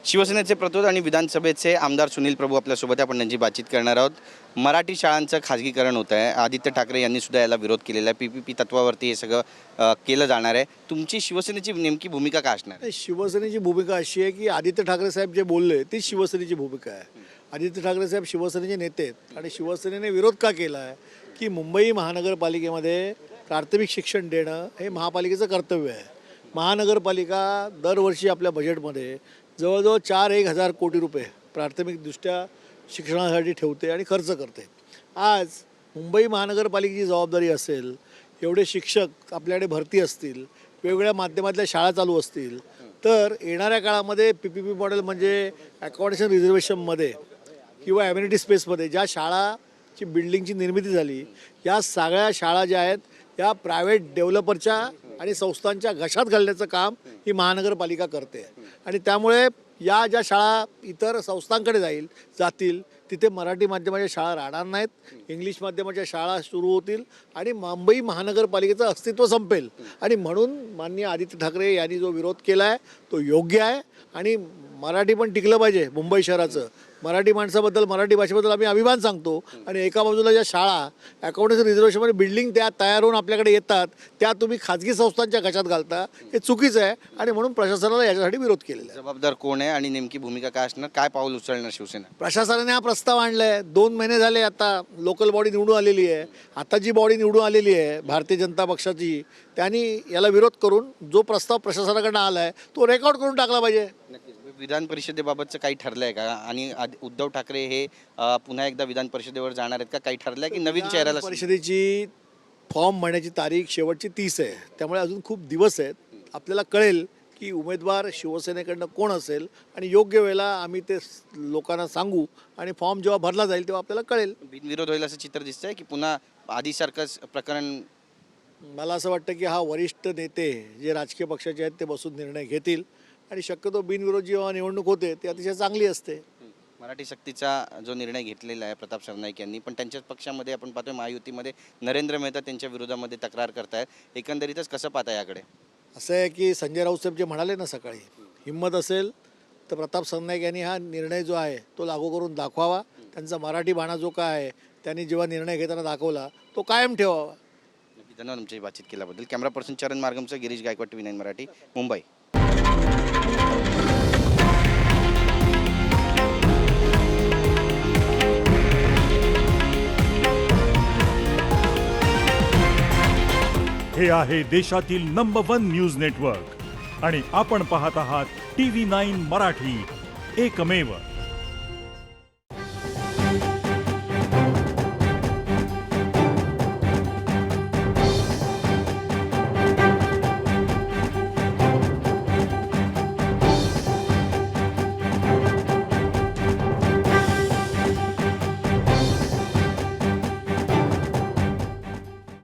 शिवसेनेचे प्रतोद आणि विधानसभेचे आमदार सुनील प्रभू आपल्यासोबत आहे. आपण त्यांची बातचीत करणार आहोत. मराठी शाळांचं खाजगीकरण होत आहे. आदित्य ठाकरे यांनी सुद्धा याला विरोध केलेला आहे. PPP तत्वावरती हे सगळं केलं जाणार आहे. तुमची शिवसेनेची नेमकी भूमिका काय असणार आहे? शिवसेनेची भूमिका अशी आहे की आदित्य ठाकरे साहेब जे बोलले तीच शिवसेनेची भूमिका आहे. आदित्य ठाकरे साहेब शिवसेनेचे नेते आहेत आणि शिवसेनेने विरोध का केला आहे की मुंबई महानगरपालिकेमध्ये प्राथमिक शिक्षण देणं हे महापालिकेचं कर्तव्य आहे. महानगरपालिका दरवर्षी आपल्या बजेटमध्ये जवळजवळ 4,000 कोटी रुपये प्राथमिकदृष्ट्या शिक्षणासाठी ठेवते आणि खर्च करते. आज मुंबई महानगरपालिकेची जबाबदारी असेल, एवढे शिक्षक आपल्याकडे भरती असतील, वेगवेगळ्या माध्यमातल्या शाळा चालू असतील, तर येणाऱ्या काळामध्ये PPP मॉडेल म्हणजे अकॉमोडेशन रिझर्वेशनमध्ये किंवा ॲम्युनिटी स्पेसमध्ये ज्या शाळाची बिल्डिंगची निर्मिती झाली, या सगळ्या शाळा ज्या आहेत या प्रायव्हेट डेव्हलपरच्या आणि संस्थांच्या घशात घालण्याचं काम ही महानगरपालिका करते. आणि त्यामुळे या ज्या शाळा इतर संस्थांकडे जातील तिथे मराठी माध्यमाच्या शाळा राहणार नाहीत, इंग्लिश माध्यमाच्या शाळा सुरू होतील आणि मुंबई महानगरपालिकेचं अस्तित्व संपेल. आणि म्हणून माननीय आदित्य ठाकरे यांनी जो विरोध केला आहे तो योग्य आहे. आणि मराठी पण टिकलं पाहिजे. मुंबई शहराचं मराठी माणसाबद्दल, मराठी भाषेबद्दल आम्ही अभिमान सांगतो. आणि एका बाजूला ज्या शाळा अकॉमोडेशन रिझर्वेशनमध्ये बिल्डिंग त्या तयार होऊन आपल्याकडे येतात त्या तुम्ही खाजगी संस्थांच्या घशात घालता, हे चुकीचं आहे. आणि म्हणून प्रशासनाला याच्यासाठी विरोध केलेला आहे. जबाबदार कोण आहे आणि नेमकी भूमिका काय असणार? काय पाऊल उचलणार शिवसेना? प्रशासनाने हा प्रस्ताव आणला आहे. 2 महिने झाले आता लोकल बॉडी निवडून आलेली आहे. आता जी बॉडी निवडून आलेली आहे भारतीय जनता पक्षाची, त्यांनी याला विरोध करून जो प्रस्ताव प्रशासनाकडनं आला आहे तो रेकॉर्ड करून टाकला पाहिजे. विधान परिषदेबाबतचं काही ठरलंय का? आणि उद्धव ठाकरे हे पुन्हा एकदा विधान परिषदेवर जाणार आहेत का? काही ठरलंय की नवीन चेहऱ्याला? परिषदेची फॉर्म भरण्याची तारीख शेवटची 30 आहे. त्यामुळे अजून खूप दिवस आहेत. आपल्याला कळेल की उमेदवार शिवसेनेकडनं कोण असेल आणि योग्य वेळेला आम्ही ते लोकांना सांगू. आणि फॉर्म जेव्हा भरला जाईल तेव्हा आपल्याला कळेल. बिनविरोध होईल असं चित्र दिसतंय की पुन्हा आधीसारखंच प्रकरण? मला असं वाटतं की हा वरिष्ठ नेते जे राजकीय पक्षाचे आहेत ते बसून निर्णय घेतील. आणि शक्यतो बिनविरोध जेव्हा निवडणूक होते ते अतिशय चांगली असते. मराठी सक्तीचा जो निर्णय घेतलेला आहे प्रताप सरनाईक यांनी, पण त्यांच्याच पक्षामध्ये आपण पाहतोय महायुतीमध्ये नरेंद्र मेहता त्यांच्या विरोधामध्ये तक्रार करतायत. एकंदरीतच कसं पाहता याकडे? असं आहे की संजय राऊत साहेब जे म्हणाले ना सकाळी, हिंमत असेल तर प्रताप सरनाईक यांनी हा निर्णय जो आहे तो लागू करून दाखवावा. त्यांचा मराठी बाणा जो काय आहे त्यांनी जेव्हा निर्णय घेताना दाखवला तो कायम ठेवावा. धन्यवाद तुमची बातचीत केल्याबद्दल. कॅमेरा पर्सन चरण मार्गमचं गिरीश गायकवाड, TV9 मराठी, मुंबई. हे आहे देशातील नंबर 1 न्यूज नेटवर्क आणि आपण पाहत आहात TV9 मराठी, एकमेव.